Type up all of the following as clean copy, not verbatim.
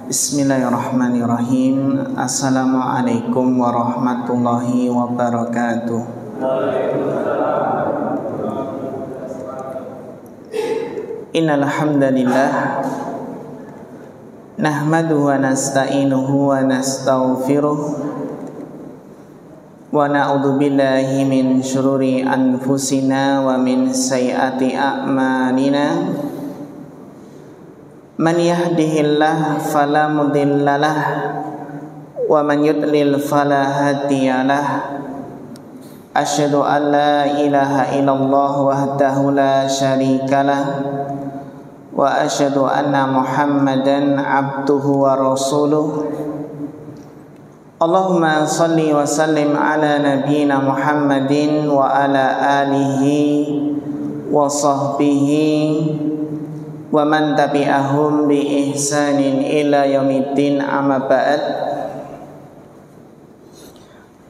Bismillahirrahmanirrahim. Assalamualaikum warahmatullahi wabarakatuh. Innal hamdalillah nahmaduhu wa nasta'inuhu wa nastaghfiruh wa na'udzu billahi min syururi anfusina wa min sayyiati a'malina. Man yahdihillah fala mudhillalah wa man yudlil fala hadiyalah. Asyhadu an la ilaha illallah wahdahu la syarikalah wa asyhadu anna Muhammadan abduhu wa rasuluh. Allahumma salli wa sallim ala nabiyyina Muhammadin wa ala alihi wa sahbihi wa man tabi'ahum bi ihsanin ila yaumiddin, amma ba'd.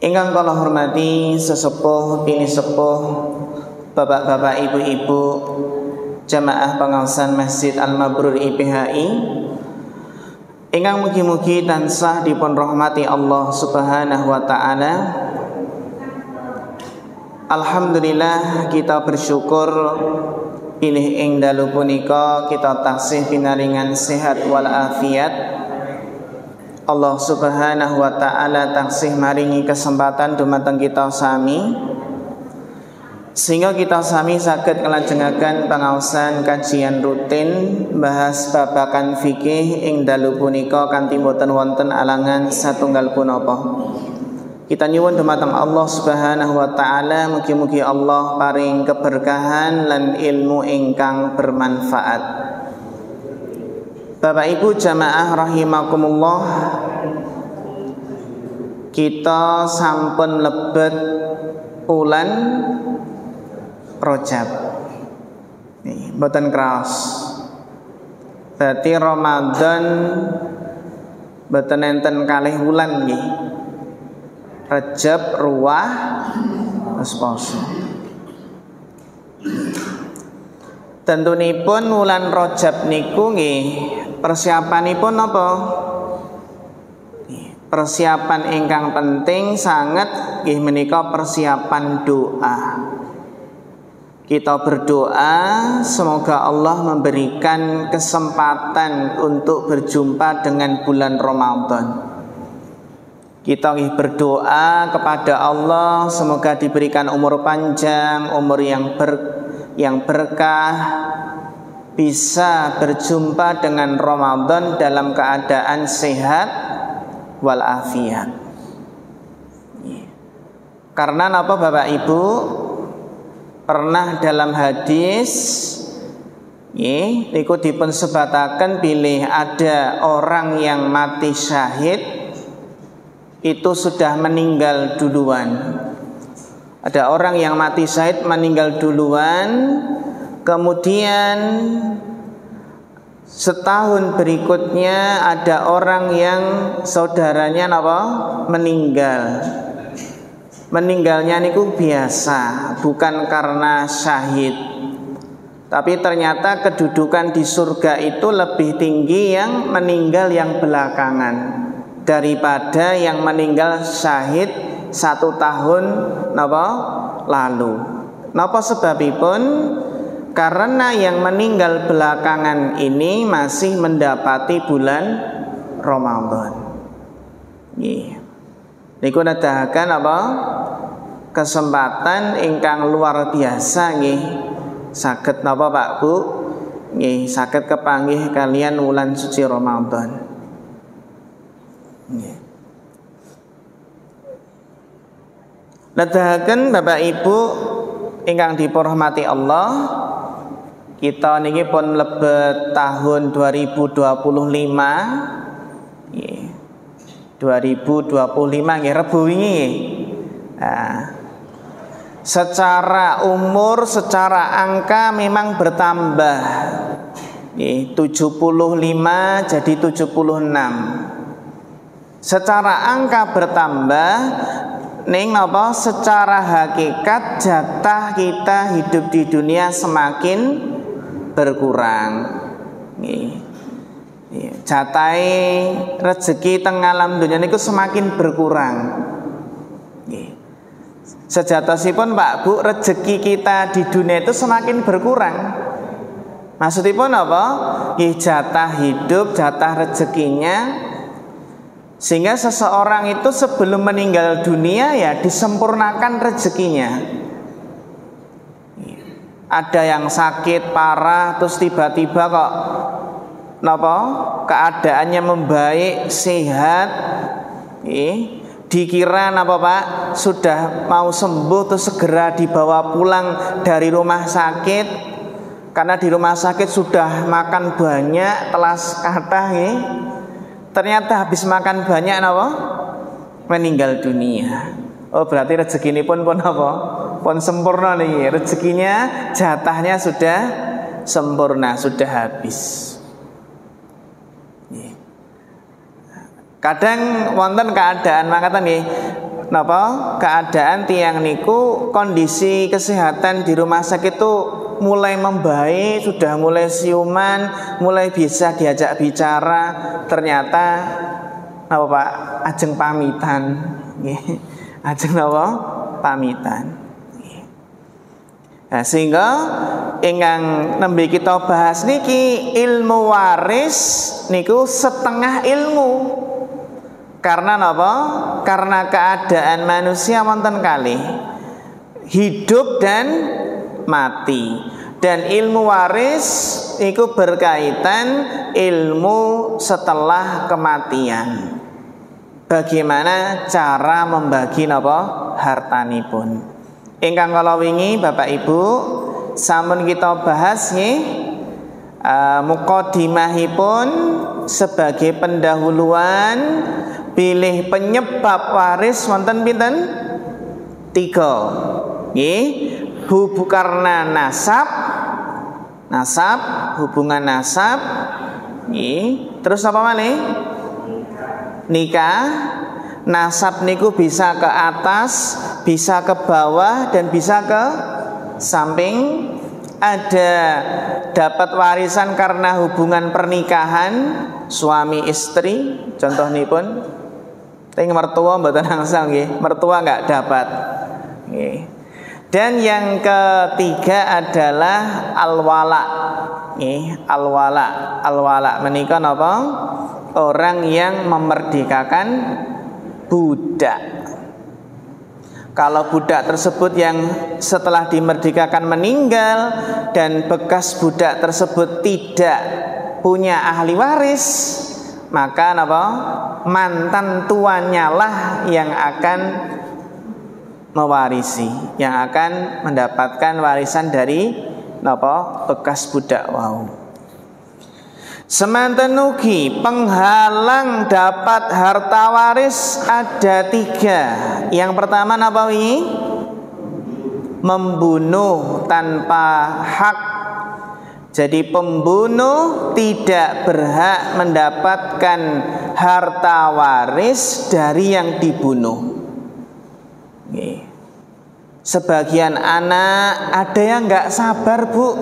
Ingkang kula hormati sesepuh bini sepuh, bapak-bapak, ibu-ibu, jamaah pengawasan Masjid Al-Mabrur IPHI, ingkang mugi-mugi tansah dipun rahmati Allah Subhanahu wa taala. Alhamdulillah, kita bersyukur pilih ing dalu punika kita taksih pinaringan sehat wal afiat. Allah Subhanahu wa taala taksih maringi kesempatan dumateng kita sami sehingga kita sami saged nglajengaken pangaosan kajian rutin bahas babagan fikih ing dalu punika kanthi boten wonten alangan satunggal punapa. Kita nyuwun dumateng Allah Subhanahu wa taala mugi-mugi Allah paring keberkahan lan ilmu ingkang bermanfaat. Bapak Ibu jamaah rahimakumullah, kita sampun lebet ulan Rajab. Nih, mboten kraos. Berarti Ramadan mboten enten kalih wulan nggih. Rajab, Ruwah, Poso. Tentunipun wulan Rajab niku nggih persiapanipun napa? Persiapan ingkang penting sangat nggih menika persiapan doa. Kita berdoa semoga Allah memberikan kesempatan untuk berjumpa dengan bulan Ramadan. Kita berdoa kepada Allah semoga diberikan umur panjang, umur yang berkah, bisa berjumpa dengan Ramadan dalam keadaan sehat walafiat. Karena apa Bapak Ibu? Pernah dalam hadis niku dipun sebataken bilih ada orang yang mati syahid itu sudah meninggal duluan. Ada orang yang mati syahid meninggal duluan, kemudian setahun berikutnya ada orang yang saudaranya meninggal. Meninggalnya niku biasa, bukan karena syahid. Tapi ternyata kedudukan di surga itu lebih tinggi yang meninggal yang belakangan daripada yang meninggal syahid 1 tahun lalu. Napa sebabipun? Karena yang meninggal belakangan ini masih mendapati bulan Ramadan. Niku nedahaken kesempatan ingkang luar biasa nggih. Saged napa Pak Bu? Nggih, saged kepanggih kalian wulan suci Ramadan. Nedahaken Bapak Ibu ingkang dipunrahmati Allah, kita niki pun lebet tahun 2025. 2025 nggih Rebu wingi. Secara umur, secara angka memang bertambah. 75 jadi 76. Secara angka bertambah, ning napa secara hakikat jatah kita hidup di dunia semakin berkurang. Jatahe rezeki teng alam dunia niku semakin berkurang. Sejatosipun Pak Bu, rezeki kita di dunia itu semakin berkurang. Maksudipun apa? Jatah hidup, jatah rezekinya, sehingga seseorang itu sebelum meninggal dunia ya disempurnakan rezekinya. Ada yang sakit parah terus tiba-tiba kok keadaannya membaik, sehat, dikira Pak sudah mau sembuh terus segera dibawa pulang dari rumah sakit, karena di rumah sakit sudah makan banyak telas kathah, ternyata habis makan banyak meninggal dunia. Oh, berarti rezeki ini pun sempurna nih, rezekinya jatahnya sudah sempurna, sudah habis. Kadang wonten keadaan mangkatan nggih keadaan tiyang niku kondisi kesehatan di rumah sakit itu mulai membaik, sudah mulai siuman, mulai bisa diajak bicara, ternyata Pak ajeng pamitan nggih. Ajeng pamitan. Nah, sehingga ingkang nembe kita bahas niki ilmu waris niku setengah ilmu. Karena karena keadaan manusia wonten kalih hidup dan mati, dan ilmu waris itu berkaitan ilmu setelah kematian. Bagaimana cara membagi hartanipun. Ingkang kala wingi Bapak Ibu sampun kita bahas nggih mukadimahipun sebagai pendahuluan pilih penyebab waris wonten pinten? 3. Nggih, karena nasab, hubungan nasab, nggih. Terus apa malih? Nikah. Nasab niku bisa ke atas, bisa ke bawah, dan bisa ke samping. Ada dapat warisan karena hubungan pernikahan suami istri, contohnipun teng mertua mboten angsal nggih, mertua enggak dapat nggih. Dan yang ketiga adalah al-wala nggih, al-wala menika napa? Orang yang memerdekakan budak. Kalau budak tersebut yang setelah dimerdekakan meninggal dan bekas budak tersebut tidak punya ahli waris, maka mantan tuannya lah yang akan mewarisi, yang akan mendapatkan warisan dari bekas budak wau. Semanten ugi penghalang dapat harta waris ada 3. Yang pertama napa wingi? Membunuh tanpa hak. Jadi pembunuh tidak berhak mendapatkan harta waris dari yang dibunuh. Sebagian anak ada yang nggak sabar Bu,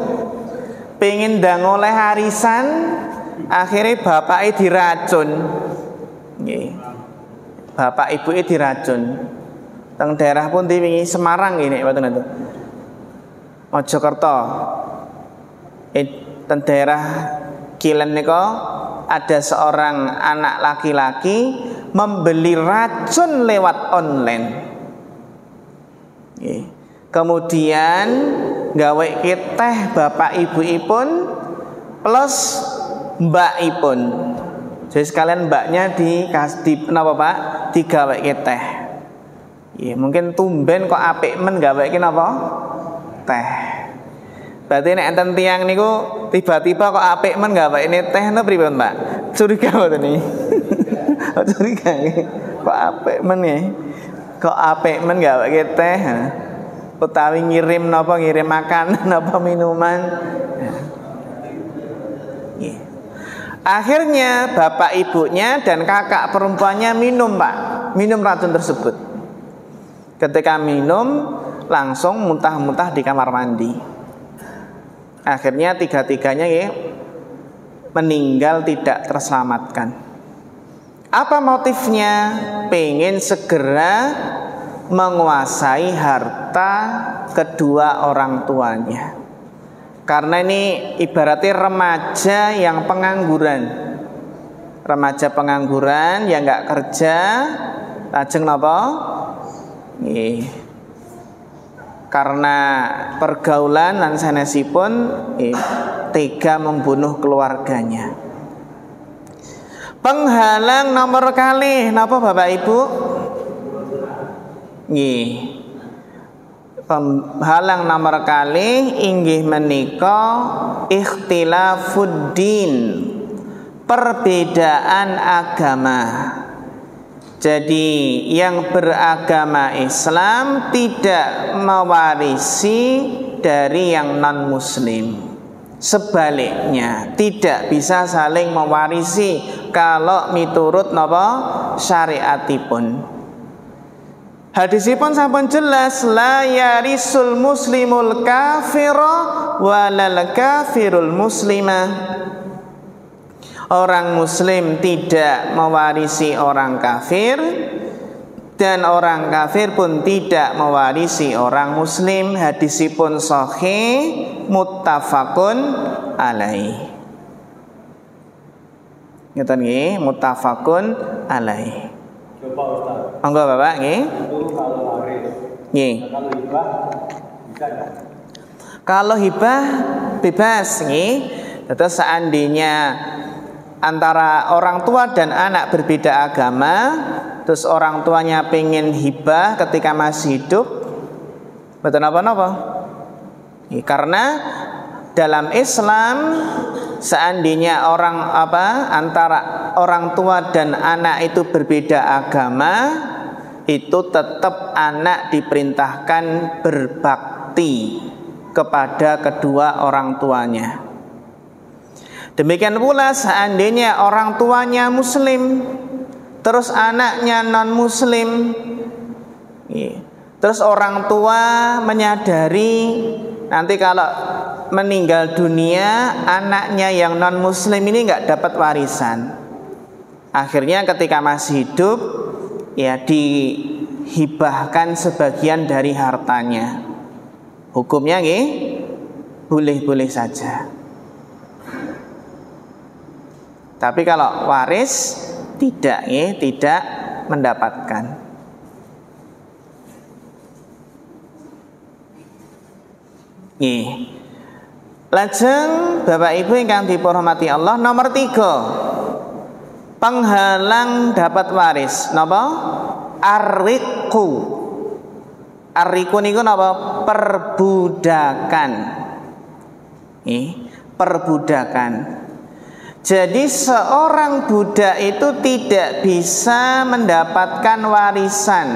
pengen ndang oleh harisan, akhirnya bapaknya diracun. Bapak ibunya diracun. Teng daerah pun di Semarang ini Mojokerto. Teng daerah Kilen niko ada seorang anak laki-laki membeli racun lewat online. Kemudian gawe teh bapak ibuipun plus mbakipun. Jadi sekalian mbaknya dikasih napa Pak? Digawe teh. Mungkin tumben kok apik men gawe napa? Teh. Berarti nek enten tiyang niku tiba-tiba kok apik men gawe teh napa pripun Pak? Curiga mboten niki? Curiga nggih. Kok apik men nggih? Kok apik men gawe teh? Utawi ngirim makanan napa minuman. Akhirnya bapak ibunya dan kakak perempuannya minum Pak, minum racun tersebut. Ketika minum langsung muntah-muntah di kamar mandi. Akhirnya tiga-tiganya meninggal tidak terselamatkan. Apa motifnya? Pengen segera menguasai harta kedua orang tuanya. Karena ini ibaratnya remaja yang pengangguran. Remaja pengangguran yang nggak kerja, lajeng napa? Karena pergaulan lan sanesipun tega membunuh keluarganya. Penghalang nomor kalih napa Bapak Ibu? Nggih. Penghalang nomor kalih inggih menika ikhtilafuddin, perbedaan agama. Jadi yang beragama Islam tidak mewarisi dari yang non muslim. Sebaliknya tidak bisa saling mewarisi kalau miturut napa syariatipun. Hadisipun sampun jelas, la yarisul muslimul kafira walal kafirul muslimah. Orang muslim tidak mewarisi orang kafir, dan orang kafir pun tidak mewarisi orang muslim. Hadisipun sahih muttafaqun alaih. Ngeten nggih, muttafaqun alaih. Coba Ustaz. Monggo Bapak nggih. Itu kalau waris. Nggih. Kalau hibah bisa enggak? Kalau hibah bebas nggih. Terus seandainya antara orang tua dan anak berbeda agama, terus orang tuanya pengen hibah ketika masih hidup, betul apa-apa? Karena dalam Islam seandainya antara orang tua dan anak itu berbeda agama, itu tetap anak diperintahkan berbakti kepada kedua orang tuanya. Demikian pula seandainya orang tuanya muslim, terus anaknya non muslim, terus orang tua menyadari nanti kalau meninggal dunia anaknya yang non muslim ini nggak dapat warisan. Akhirnya ketika masih hidup ya dihibahkan sebagian dari hartanya. Hukumnya nggih boleh-boleh saja. Tapi kalau waris tidak mendapatkan. Lajeng Bapak Ibu ingkang dipunrahmati Allah, nomor 3 penghalang dapat waris napa? Arriqu. Arriqu niku napa? Perbudakan. Perbudakan. Jadi seorang budak itu tidak bisa mendapatkan warisan,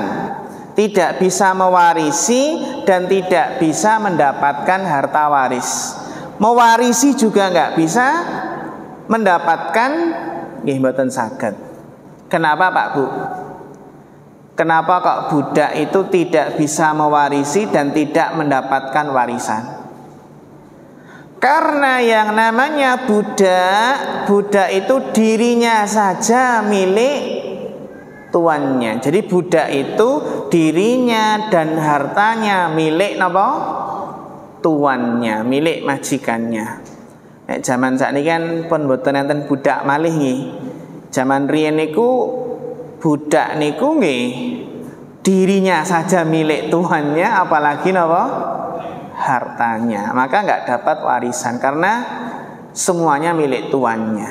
tidak bisa mewarisi dan tidak bisa mendapatkan harta waris. Mewarisi juga nggak bisa, mendapatkan nggih mboten saged. Kenapa Pak Bu? Kenapa kok budak itu tidak bisa mewarisi dan tidak mendapatkan warisan? Karena yang namanya budak itu dirinya saja milik tuannya. Jadi budak itu dirinya dan hartanya milik napa? Tuannya, milik majikannya. Zaman sakniki kan pun mboten enten budak malih nggih. Zaman riyen niku budak niku nggih dirinya saja milik tuannya, apalagi napa? Hartanya. Maka nggak dapat warisan karena semuanya milik tuannya.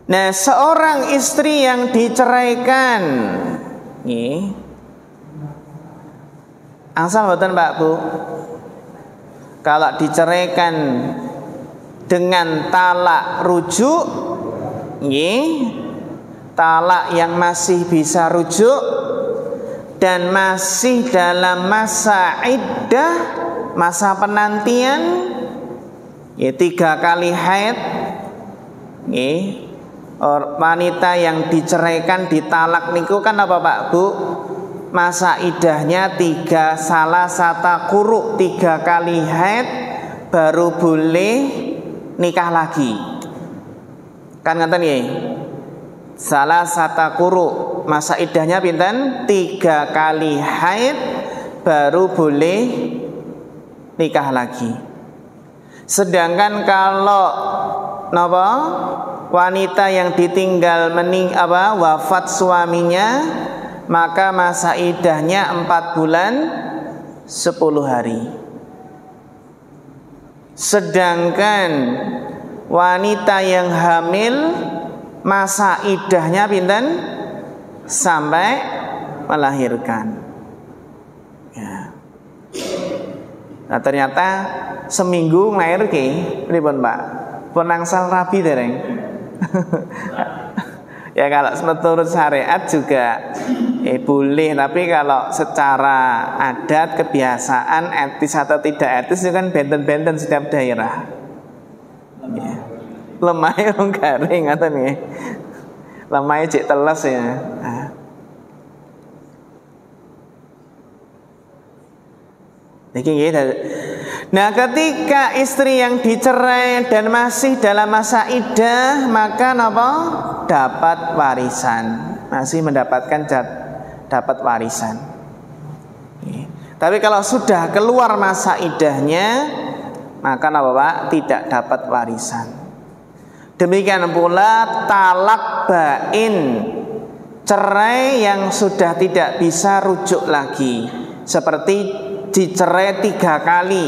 Nah, seorang istri yang diceraikan, asal mboten Pak Bu, kalau diceraikan dengan talak rujuk, talak yang masih bisa rujuk dan masih dalam masa iddah, masa penantian, 3 kali haid, wanita yang diceraikan ditalak niku kan apa Pak Bu? masa idahnya 3 salah sata quru, 3 kali haid baru boleh nikah lagi. Kan ngeten nggih. Salah sata quru, masa idahnya pinten? 3 kali haid baru boleh nikah lagi. Sedangkan kalau napa? Wanita yang ditinggal wafat suaminya, maka masa idahnya 4 bulan 10 hari. Sedangkan wanita yang hamil, masa idahnya pinten? Sampai melahirkan. Ya. Nah, ternyata seminggu nglairke pripun, Pak? Pun angsal rabi dereng. Ya kalau menurut syariat juga boleh, tapi kalau secara adat, kebiasaan, etis atau tidak etis itu kan benten-benten setiap daerah. Ya. Lemahnya orang garing atau nih, lemahnya cek teles ya. Nah, ketika istri yang dicerai dan masih dalam masa iddah, maka napa? Dapat warisan, masih mendapatkan dapat warisan. Tapi kalau sudah keluar masa iddahnya, maka napa Pak? Tidak dapat warisan. Demikian pula talak bain, cerai yang sudah tidak bisa rujuk lagi, seperti dicerai 3 kali.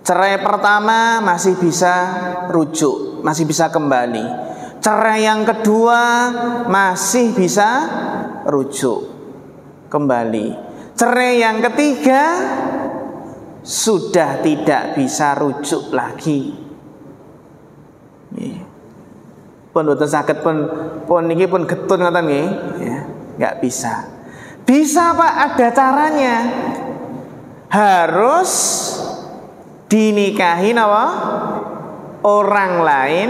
Cerai pertama masih bisa rujuk, masih bisa kembali. Cerai yang kedua masih bisa rujuk, kembali. Cerai yang ketiga sudah tidak bisa rujuk lagi. Pun boten saged pun niki pun getun ngoten nggih, ya, enggak bisa. Bisa Pak, ada caranya. Harus dinikahi apa? Orang lain,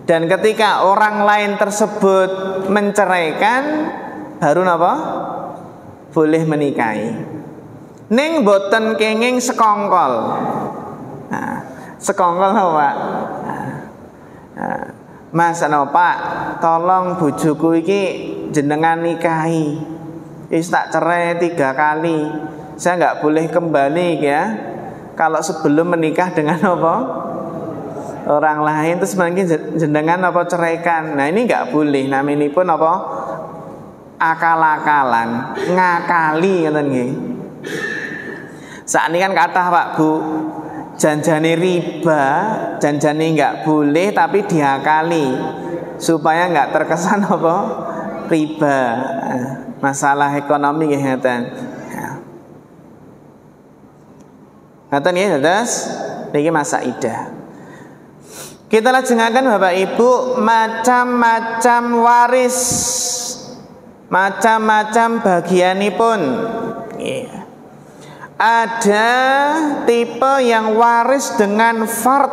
dan ketika orang lain tersebut menceraikan, baru apa? Boleh menikahi. Ning boten kenging sekongkol. Nah, sekongkol apa Pak? Mas Pak, tolong bojoku iki jenengan nikahi. Wis tak cerai 3 kali. Saya nggak boleh kembali ya. Kalau sebelum menikah dengan apa? Orang lain, terus mungkin jenengan apa ceraikan. Nah, ini nggak boleh. Namanya pun apa? Akal-akalan, ngakali ngoten nggih. Saat ini kan kata Pak Bu, janjane riba, janjane nggak boleh tapi diakali supaya nggak terkesan apa? Riba. Masalah ekonomi nggih ngoten. Ngoten nggih, terus niki masa iddah. Kita lajengaken Bapak Ibu, macam-macam waris, macam-macam bagianipun. Ada tipe yang waris dengan fard.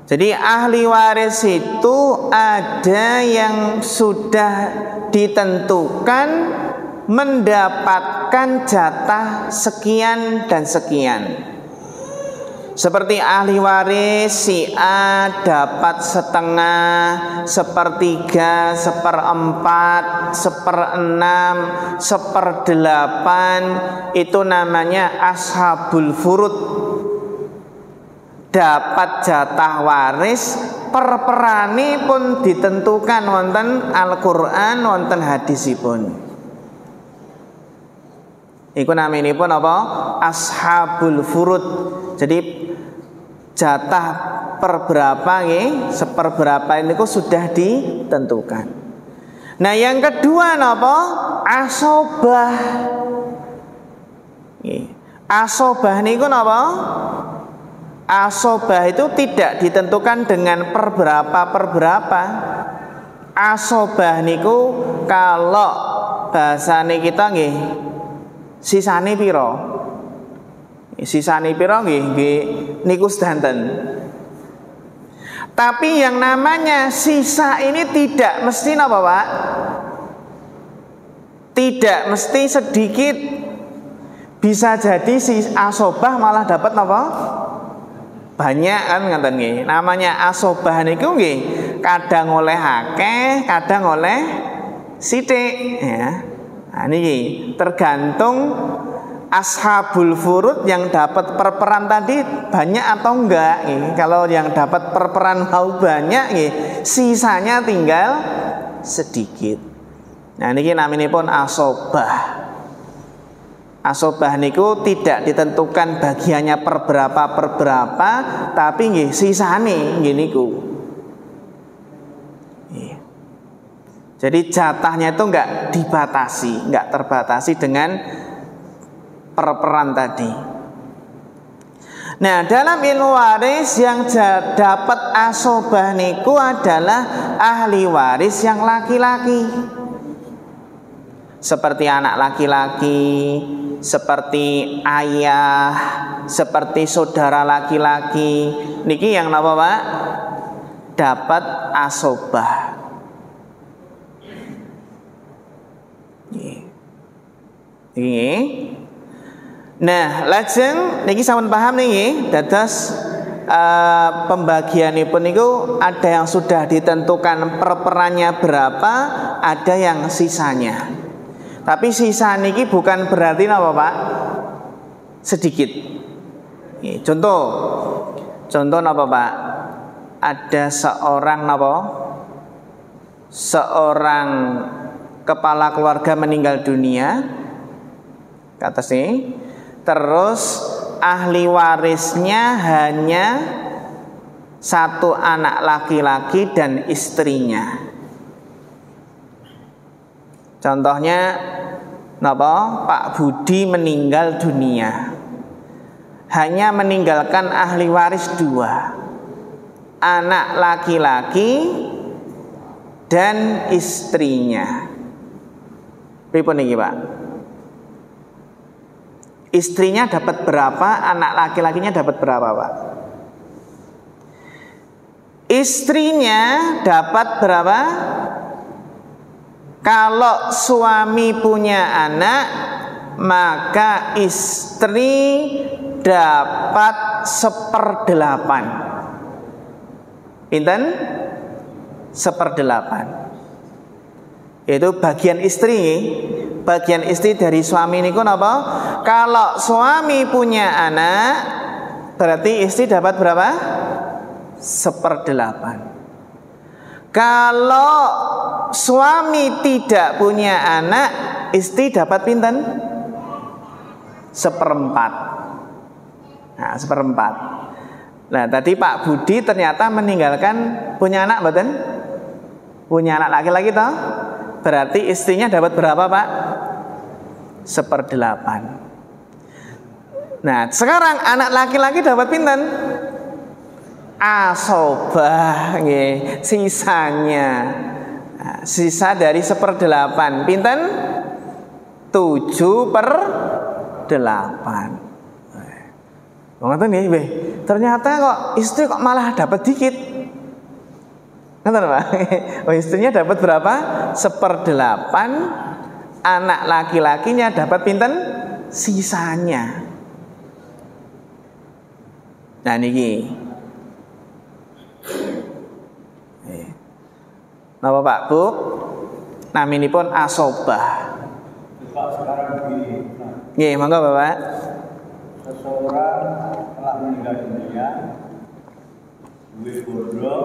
Jadi ahli waris itu ada yang sudah ditentukan mendapatkan jatah sekian dan sekian. Seperti ahli waris si A dapat setengah, 1/3, 1/4, 1/6, 1/8. Itu namanya ashabul furud. Dapat jatah waris, perperane pun ditentukan wonten Al-Qur'an, wonten hadisipun. Iku naminipun apa? Ashabul furud. Jadi jatah perberapa nggih, 1/4 ini sudah ditentukan. Nah, yang kedua napa? Asobah. Asobah niku napa? Asobah itu tidak ditentukan dengan perberapa. Asobah niku kalau bahasane kita nggih, sisane piro? Sisane piro nggih niku sedanten. Tapi yang namanya sisa ini tidak mesti napa Pak? Tidak mesti sedikit, bisa jadi si asobah malah dapat apa? Banyak kan ngoten nggih. Namanya asobah niku nggih kadang oleh akeh, kadang oleh sithik ya. Nah niki tergantung ashabul furud yang dapat perperan tadi banyak atau enggak nih. Kalau yang dapat perperan mau banyak nih, sisanya tinggal sedikit. Nah niki naminipun asobah. Asobah niku tidak ditentukan bagiannya per berapa, tapi nggih sisane nggih niku. Jadi jatahnya itu enggak dibatasi, enggak terbatasi dengan perperan tadi. Nah, dalam ilmu waris yang dapat asobah niku adalah ahli waris yang laki-laki. Seperti anak laki-laki, seperti ayah, seperti saudara laki-laki. Niki yang napa, Pak? Dapat asobah. Niki. Nah, lajeng niki sampun paham niki dados pembagianipun niku ada yang sudah ditentukan perperannya berapa, ada yang sisanya. Tapi sisa niki bukan berarti napa, Pak? Sedikit. Contoh napa, Pak? Ada seorang napa? Seorang kepala keluarga meninggal dunia. Kata sih. Terus ahli warisnya hanya satu anak laki-laki dan istrinya. Contohnya napa? Pak Budi meninggal dunia, hanya meninggalkan ahli waris 2, anak laki-laki dan istrinya. Pripun niki, Pak? Istrinya dapat berapa, anak laki-lakinya dapat berapa, Pak? Istrinya dapat berapa? Kalau suami punya anak, maka istri dapat 1/8. Pinten? 1/8. Itu bagian istri. Bagian istri dari suami niku napa? Kalau suami punya anak, berarti istri dapat berapa? 1/8. Kalau suami tidak punya anak, istri dapat pinten? 1/4. Nah, 1/4. Nah, tadi Pak Budi ternyata meninggalkan punya anak, mboten? Punya anak laki-laki toh? Berarti istrinya dapat berapa, Pak? 1/8. Nah, sekarang anak laki-laki dapat pinten? Asobah nggih, sisanya. Nah, sisa dari 1/8 pinten? 7/8. Ngoten nggih, nggih. Ternyata kok istri kok malah dapat dikit. Ngoten, Pak. Oh, istrinya dapat berapa? 1/8. Anak laki-lakinya dapat pinten? Sisanya. Nah niki. Napa Pak Bu? Naminipun asobah. Pak sekarang begini. Nggih, monggo Bapak. Seseorang telah meninggal dunia, duwe bondo,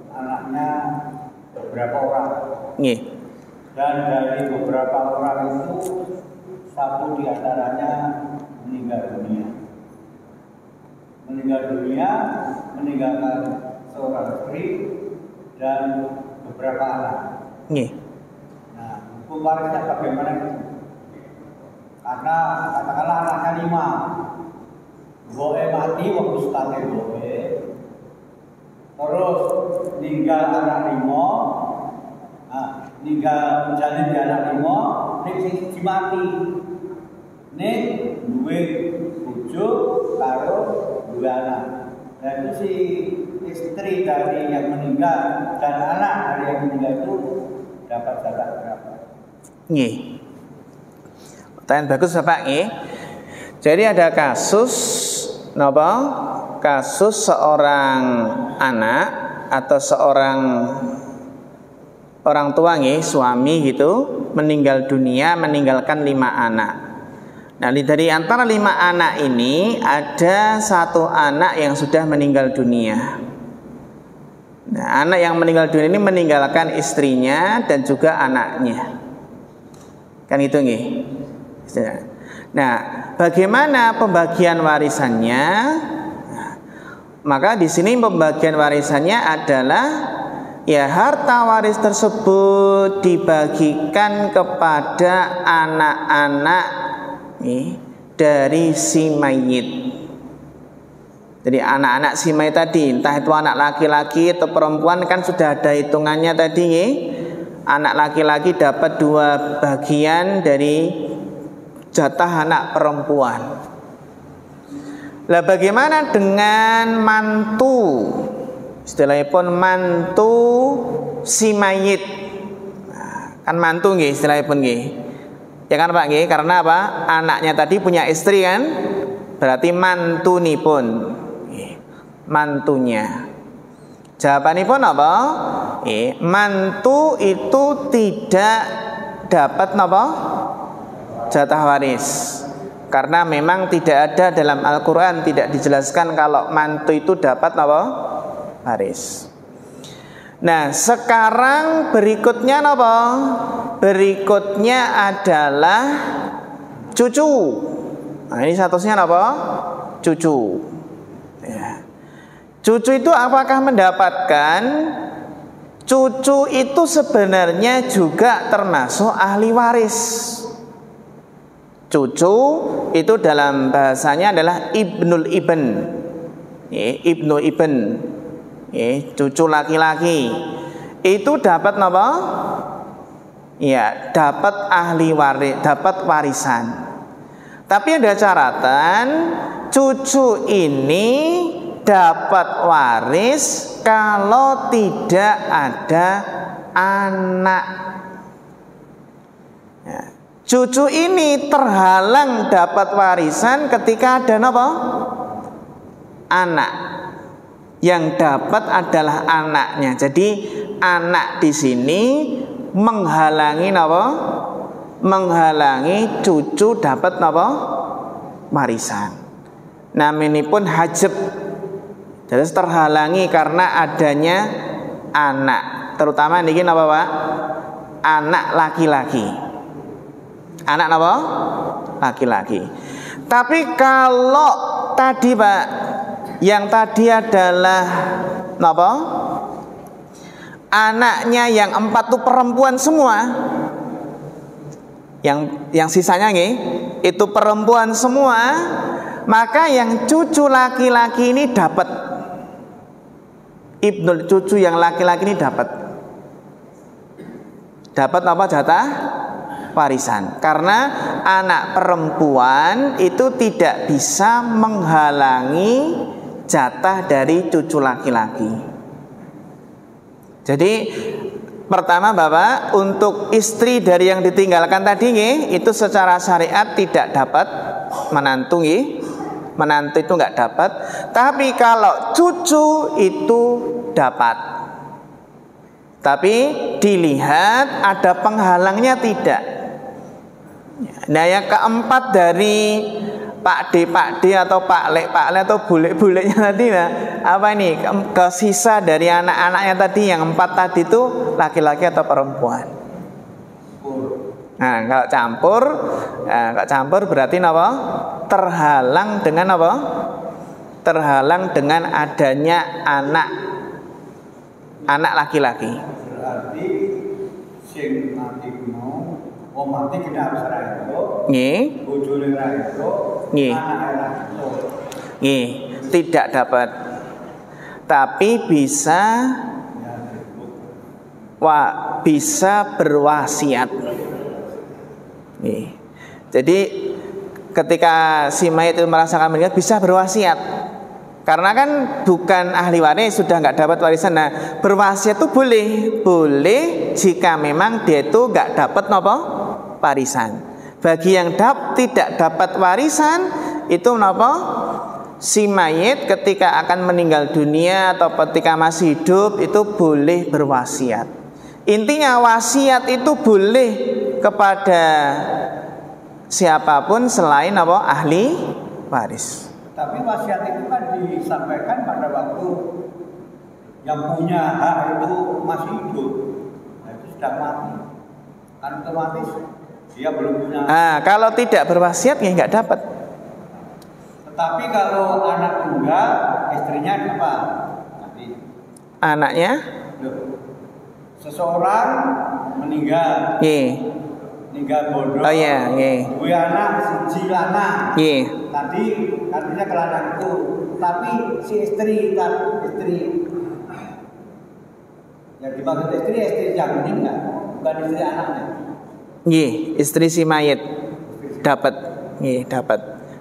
anaknya beberapa orang. Nggih. Dan dari beberapa orang itu satu di antaranya meninggal dunia. Meninggalkan seorang istri dan beberapa anak. Nggih. Nah, hukum warisnya bagaimana itu? Karena katakanlah anaknya 5, boe mati waktu starte boe, terus ninggal anak 5, ninggal menjalin di anak 5, ning sing mati, ning duwe bojo karo duwe anak. Dan itu si istri dari yang meninggal dan anak dari yang meninggal itu dapat jatah berapa? Nggih. Pertanyaan bagus Bapak nggih. Jadi ada kasus napa? Kasus seorang anak atau seorang orang tua nggih, suami gitu, meninggal dunia meninggalkan 5 anak. Nah, dari antara 5 anak ini ada 1 anak yang sudah meninggal dunia. Nah, anak yang meninggal dunia ini meninggalkan istrinya dan juga anaknya. Kan itu nggih. Nah, bagaimana pembagian warisannya? Maka di sini pembagian warisannya adalah ya harta waris tersebut dibagikan kepada anak-anak dari si mayit. Jadi anak-anak si mayit tadi, entah itu anak laki-laki atau perempuan, kan sudah ada hitungannya tadi ya. Anak laki-laki dapat 2 bagian dari jatah anak perempuan. Lah bagaimana dengan mantu? Istilahnya pun mantu si mayit. Nah, kan mantu nggih istilahnya pun nggih. Ya kan Pak nggih, karena apa? Anaknya tadi punya istri kan? Berarti mantu nih pun. Mantunya. Jawabanipun apa? Mantu itu tidak dapat apa? Jatah waris. Karena memang tidak ada dalam Al-Quran, tidak dijelaskan kalau mantu itu dapat apa? Waris. Nah, sekarang berikutnya apa? Berikutnya adalah cucu. Nah, ini statusnya apa? Cucu. Ya. Cucu itu apakah mendapatkan? Cucu itu sebenarnya juga termasuk ahli waris. Cucu itu dalam bahasanya adalah ibnul ibn. Ibnu ibn. Cucu laki-laki itu dapat apa? Ya, dapat ahli waris, dapat warisan. Tapi ada catatan, cucu ini dapat waris kalau tidak ada anak. Ya. Cucu ini terhalang dapat warisan ketika ada apa? Anak. Yang dapat adalah anaknya. Jadi anak di sini menghalangi apa? Menghalangi cucu dapat apa? Warisan. Namanya pun hajab. Jadi terhalangi karena adanya anak. Terutama niki apa Pak? Anak laki-laki. Anak apa? Laki-laki. Tapi kalau tadi Pak, yang tadi adalah apa? Anaknya yang 4 itu perempuan semua. Yang sisanya nih itu perempuan semua, maka yang cucu laki-laki ini dapat. Ibnul cucu yang laki-laki ini dapat apa? Jatah warisan. Karena anak perempuan itu tidak bisa menghalangi jatah dari cucu laki-laki. Jadi pertama Bapak, untuk istri dari yang ditinggalkan tadi itu secara syariat tidak dapat menantu menantu itu nggak dapat. Tapi kalau cucu itu dapat. Tapi dilihat ada penghalangnya tidak. Nah, yang keempat dari Pak D atau Pak Le atau bule-bulenya tadi, nah, apa ini? Kesisa dari anak-anaknya tadi yang 4 tadi itu laki-laki atau perempuan. Nah, kalau campur berarti apa? Terhalang dengan apa? Terhalang dengan adanya anak laki-laki. Berarti sing mati mau mati kita harus ra itu. Nggih. Bojone ra itu. Nggih. Anake ra itu. Nggih, tidak dapat. Tapi bisa bisa berwasiat. Nggih. Jadi ketika si mayit itu merasakan meninggal bisa berwasiat. Karena kan bukan ahli waris, sudah nggak dapat warisan. Nah, berwasiat itu boleh jika memang dia itu nggak dapat warisan. Bagi yang tidak dapat warisan itu menapa? Si mayit ketika akan meninggal dunia atau ketika masih hidup itu boleh berwasiat. Intinya wasiat itu boleh kepada siapapun selain apa? Ahli waris. Tapi wasiat itu kan disampaikan pada waktu yang punya hak itu masih hidup. Nah, itu sudah mati. Kan otomatis dia belum punya. Kalau tidak berwasiat ya nggak dapat. Tetapi kalau anak tunggal, istrinya apa? Nanti. Anaknya? Seseorang meninggal. Meninggal bodoh. Oh iya, dua anak, siji lanang. Tadi artinya ke lanang itu. Tapi si istri yang dimaksud istri yang meninggal, bukan istri anaknya. Istri si mayit dapat.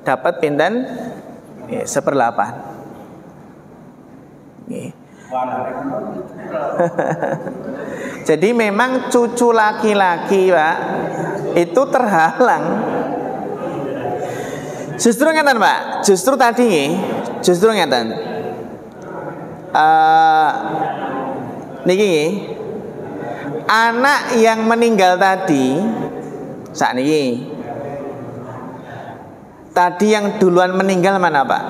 Dapat pinten 1/8. Jadi memang cucu laki-laki, Pak, itu terhalang. Justru ngeten, Pak. Justru tadi ngeten. Niki anak yang meninggal tadi sakniki. Tadi yang duluan meninggal mana, Pak?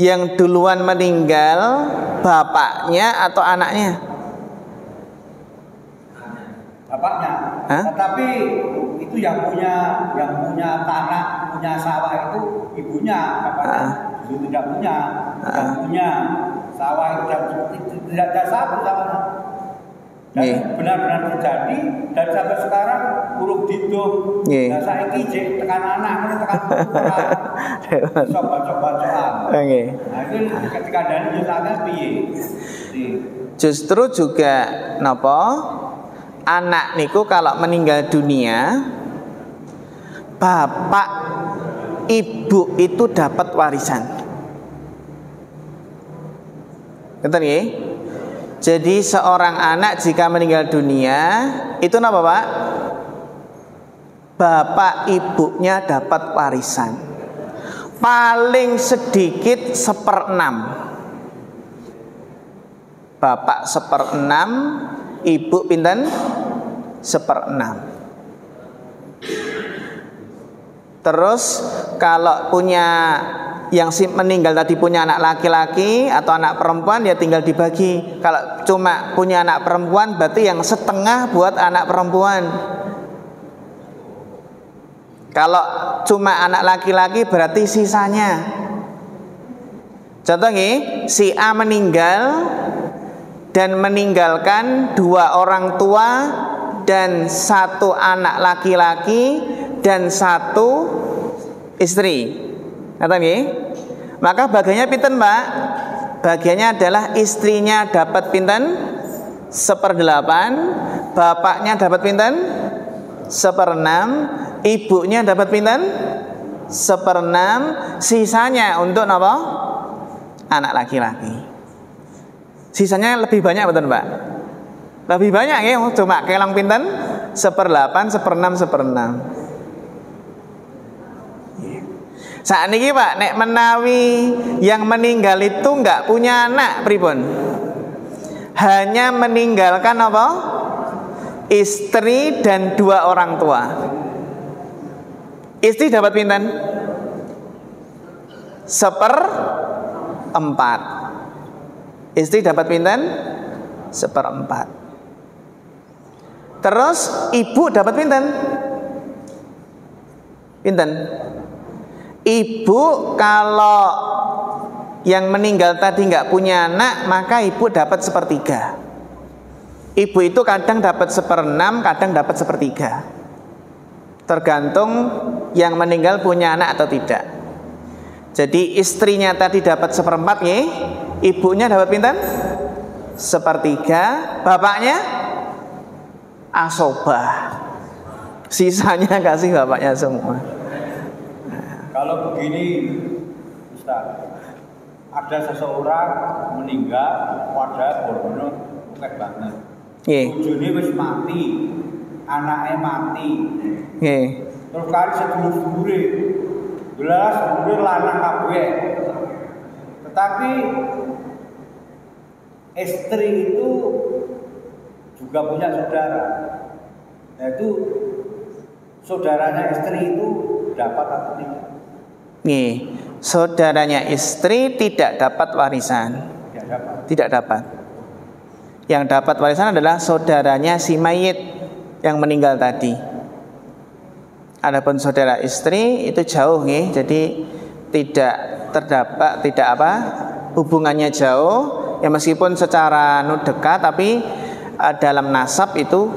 Yang duluan meninggal bapaknya atau anaknya? Bapaknya. Tetapi itu yang punya tanah, punya sawah itu ibunya, bapaknya itu tidak punya. Yang punya sawah itu tidak ada satu sawahnya. Dan benar-benar terjadi dan sampai sekarang urung dihitung. Nah saiki tekan anak, tekan coba-coba. Nah itu ketika dari nyatanya piye? Justru juga napa? Anak niku kalau meninggal dunia, bapak ibu itu dapat warisan. Ngeten nggih? Jadi seorang anak jika meninggal dunia itu apa, Pak? Bapak ibunya dapat warisan. Paling sedikit 1/6. Bapak 1/6, ibu pinten 1/6. Terus kalau punya yang meninggal tadi punya anak laki-laki atau anak perempuan, ya tinggal dibagi. Kalau cuma punya anak perempuan berarti yang setengah buat anak perempuan. Kalau cuma anak laki-laki berarti sisanya. Contoh nih, si A meninggal dan meninggalkan 2 orang tua dan 1 anak laki-laki dan 1 istri. Kata nggih? Maka bagiannya pinten, Pak? Bagiannya adalah istrinya dapat pinten 1/8, bapaknya dapat pinten 1/6, ibunya dapat pinten 1/6, sisanya untuk apa? Anak laki-laki. Sisanya lebih banyak, betul, Pak? Lebih banyak ya, cuma kelang pinten 1/8, 1/6, 1/6. Saat ini, Pak, nek menawi yang meninggal itu enggak punya anak pripun? Hanya meninggalkan apa? Istri dan 2 orang tua. Istri dapat pinten? 1/4. Istri dapat pinten? 1/4. Terus ibu dapat pinten? Pinten? Ibu kalau yang meninggal tadi nggak punya anak, maka ibu dapat 1/3. Ibu itu kadang dapat 1/6, kadang dapat 1/3. Tergantung yang meninggal punya anak atau tidak. Jadi istrinya tadi dapat 1/4 nih, ibunya dapat pinten? 1/3, bapaknya asobah. Sisanya kasih bapaknya semua. Kalau begini, Ustaz, ada seseorang meninggal pada borno banget. Bojone wis mati, anaknya mati. Nggih. Terus kali sedulur-sedulure. Jelas sedulur lanang kabeh. Tetapi istri itu juga punya saudara. Yaitu saudaranya istri itu dapat atau tidak? Nih, saudaranya istri tidak dapat warisan. Tidak dapat. Yang dapat warisan adalah saudaranya si mayit yang meninggal tadi. Adapun saudara istri itu jauh nih, jadi tidak terdapat, tidak apa, hubungannya jauh. Ya meskipun secara dekat, tapi dalam nasab itu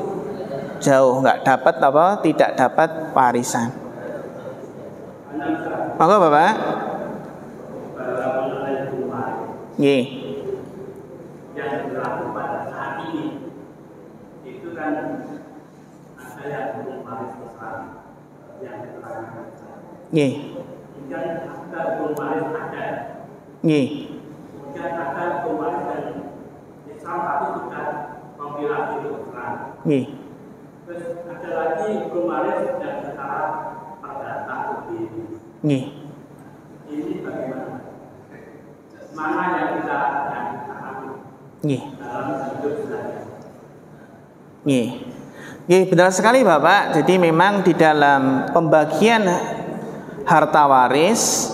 jauh, nggak dapat apa, tidak dapat warisan. Monggo Bapak. Nggih. Yang berlaku pada saat ini itu kan ada yang belum waris besar yang diterangkan. Nggih. Kemudian ada belum waris ada. Nggih. Kemudian ada belum waris dan Islam tapi sudah kompilasi itu Islam. Nggih. Terus ada lagi belum waris dan secara perdata sendiri. Nggih. Ini bagaimana? Mana yang kita Nggih. Nggih. Nggih, benar sekali Bapak. Jadi memang di dalam pembagian harta waris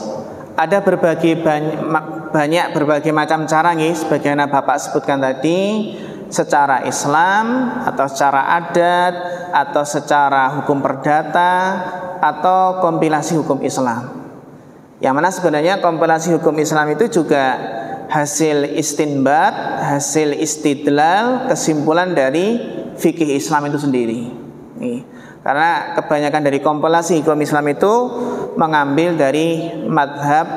ada berbagai berbagai macam cara nggih, sebagaimana Bapak sebutkan tadi, secara Islam atau secara adat atau secara hukum perdata atau kompilasi hukum Islam. Yang mana sebenarnya kompilasi hukum Islam itu juga hasil istinbat, hasil istidlal, kesimpulan dari fikih Islam itu sendiri. Nih, karena kebanyakan dari kompilasi hukum Islam itu mengambil dari madhab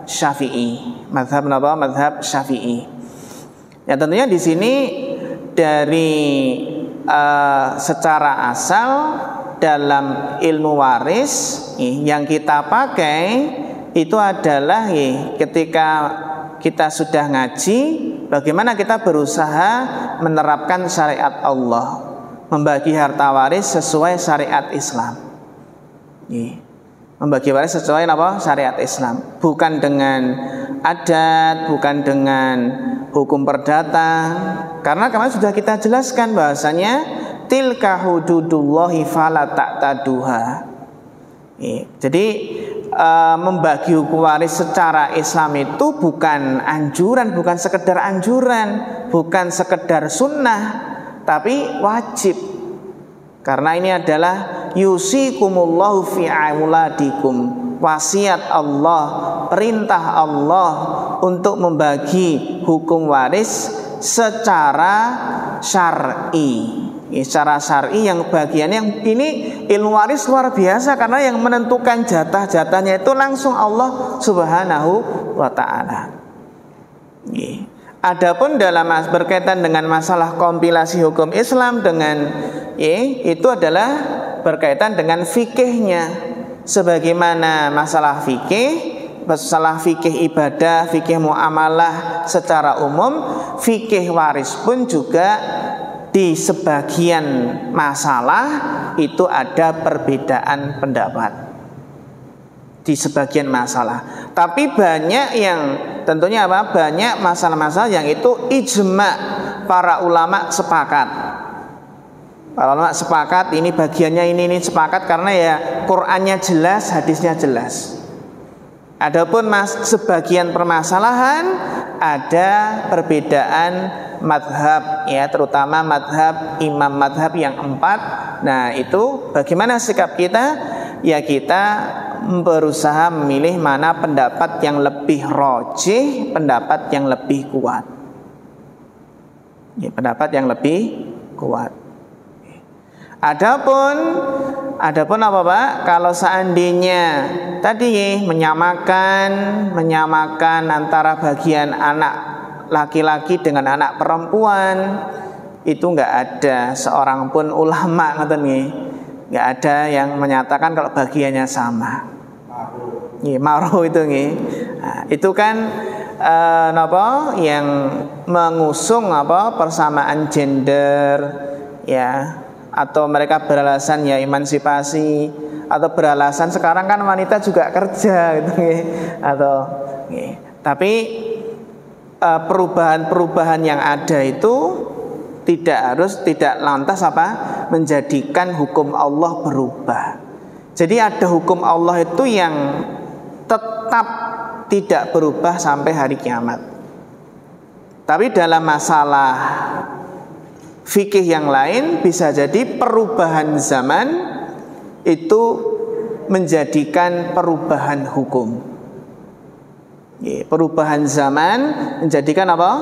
Syafi'i. Madhab apa? Madhab Syafi'i. Ya tentunya di sini dari secara asal dalam ilmu waris yang kita pakai itu adalah ketika kita sudah ngaji, bagaimana kita berusaha menerapkan syariat Allah, membagi harta waris sesuai syariat Islam. Membagi waris sesuai apa? Syariat Islam, bukan dengan adat, bukan dengan hukum perdata. Karena kemarin sudah kita jelaskan bahasanya tilka hududullahi fala ta'taduha. Jadi membagi hukum waris secara Islam itu bukan anjuran, bukan sekedar anjuran, bukan sekedar sunnah, tapi wajib. Karena ini adalah yusikumullahu fi auladikum, wasiat Allah, perintah Allah untuk membagi hukum waris secara syar'i. Secara syar'i yang bagian yang ini ilmu waris luar biasa, karena yang menentukan jatah-jatahnya itu langsung Allah Subhanahu wa taala. Adapun dalam berkaitan dengan masalah kompilasi hukum Islam dengan itu adalah berkaitan dengan fikihnya. Sebagaimana masalah fikih ibadah, fikih muamalah secara umum, fikih waris pun juga di sebagian masalah itu ada perbedaan pendapat. Di sebagian masalah. Tapi banyak yang tentunya apa? Banyak masalah-masalah yang itu ijma, para ulama sepakat. Para ulama sepakat ini bagiannya ini sepakat karena ya Qur'annya jelas, hadisnya jelas. Adapun sebagian permasalahan ada perbedaan madhab, ya, terutama madhab imam madhab yang 4. Nah itu bagaimana sikap kita? Ya kita berusaha memilih mana pendapat yang lebih rajih, pendapat yang lebih kuat. Ya, pendapat yang lebih kuat. Adapun apa Pak? Kalau seandainya tadi menyamakan antara bagian anak laki-laki dengan anak perempuan, itu nggak ada seorang pun ulama nggak ada yang menyatakan kalau bagiannya sama. Ma'ruf itu nah, itu kan yang mengusung persamaan gender, ya, atau mereka beralasan ya emansipasi, atau beralasan sekarang kan wanita juga kerja gitu nggih. Atau nggih. Tapi perubahan-perubahan yang ada itu tidak lantas menjadikan hukum Allah berubah. Jadi ada hukum Allah itu yang tetap tidak berubah sampai hari kiamat. Tapi dalam masalah fikih yang lain bisa jadi perubahan zaman itu menjadikan perubahan hukum. Perubahan zaman menjadikan apa?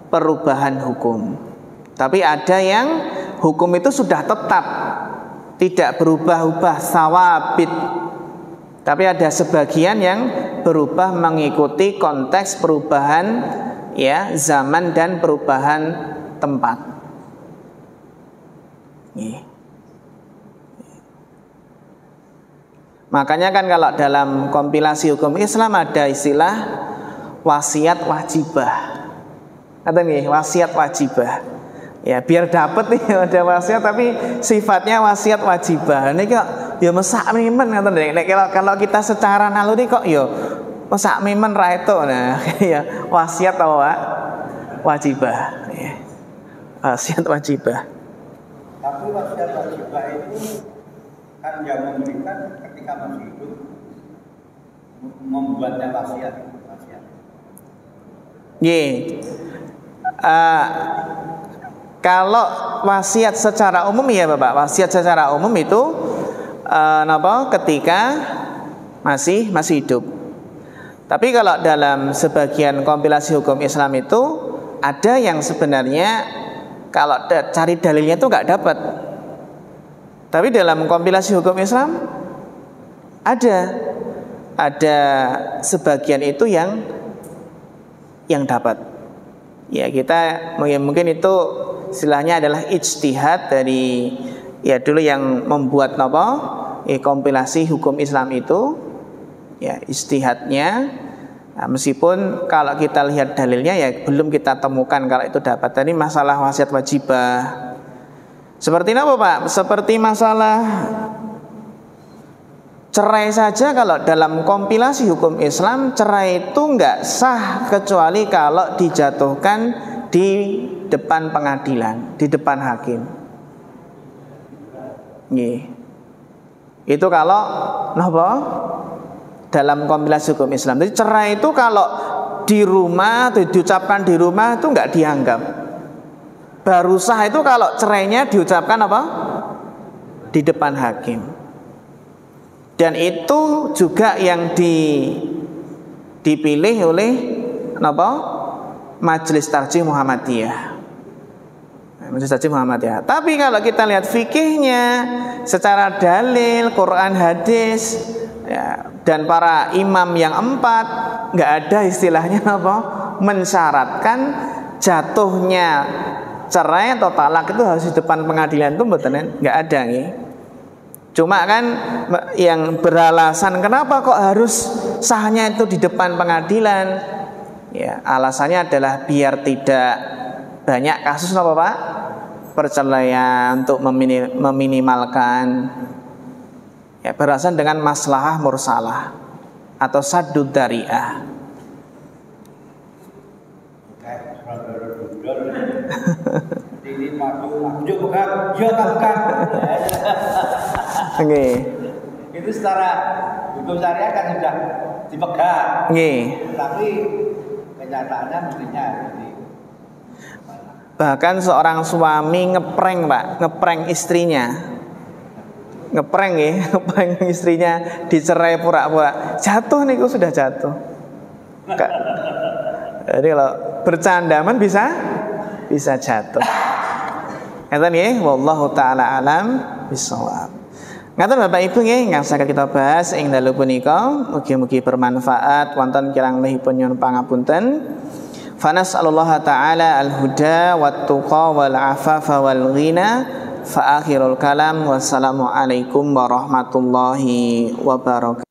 Perubahan hukum. Tapi ada yang hukum itu sudah tetap, tidak berubah-ubah, sawabit. Tapi ada sebagian yang berubah mengikuti konteks perubahan ya zaman dan perubahan tempat. Makanya kan kalau dalam kompilasi hukum Islam ada istilah wasiat wajibah. Kata nih wasiat wajibah. Ya biar dapat nih ada wasiat tapi sifatnya wasiat wajibah. Ini kok ya mesak mimen kata nih. Kalau kita secara naluri kok ya mesak mimen ra itu nah ya wasiat apa wajibah. Ya. Wasiat wajibah. Tapi wasiat wajibah itu kan yang memberikan ketika masih hidup membuatnya wasiat. Kalau wasiat secara umum ya Bapak, wasiat secara umum itu ketika masih hidup. Tapi kalau dalam sebagian kompilasi hukum Islam itu ada yang sebenarnya kalau cari dalilnya itu nggak dapat. Tapi dalam kompilasi hukum Islam ada sebagian itu yang dapat. Ya kita mungkin itu istilahnya adalah ijtihad dari ya dulu yang membuat kompilasi hukum Islam itu ya ijtihadnya. Nah, meskipun kalau kita lihat dalilnya ya belum kita temukan kalau itu dapat. Tadi masalah wasiat wajibah. Seperti apa Pak? Seperti masalah cerai saja kalau dalam kompilasi hukum Islam cerai itu nggak sah kecuali kalau dijatuhkan di depan pengadilan, di depan hakim. Itu kalau dalam kompilasi hukum Islam. Jadi cerai itu kalau di rumah atau diucapkan di rumah itu nggak dianggap. Baru sah itu kalau cerainya diucapkan di depan hakim. Dan itu juga yang dipilih oleh Majelis Tarjih Muhammadiyah. Majelis Tarjih Muhammadiyah. Tapi kalau kita lihat fikihnya secara dalil Quran hadis ya, dan para imam yang 4 nggak ada istilahnya mensyaratkan jatuhnya cerai atau talak itu harus di depan pengadilan itu betul nggak ada nih. Cuma kan yang beralasan kenapa kok harus sahnya itu di depan pengadilan? Ya, alasannya adalah biar tidak banyak kasus Pak? Perceraian untuk meminimalkan ya beralasan dengan maslahah mursalah atau saddud dari'ah. Ini maju kan. Itu secara hukum syariah kan sudah dipegang. Tapi kenyataannya mestinya bahkan seorang suami ngeprank Pak, ngeprank istrinya. Ngeprank istrinya dicerai pura-pura. Jatuh niku sudah jatuh. Jadi kalau bercandaman bisa jatuh. Ngaten nggih, wallahu taala alam bisawab. Ngaten Bapak Ibu nggih, ingkang saged kita bahas ing dalu punika, mugi-mugi bermanfaat wonten kirang lihipun nyuwun pangapunten. Fanas'alullaha ta'ala al-huda wat-tuqa wal-afafa wal-ghina. Fa akhirul kalam wassalamu alaikum warahmatullahi wabarakatuh.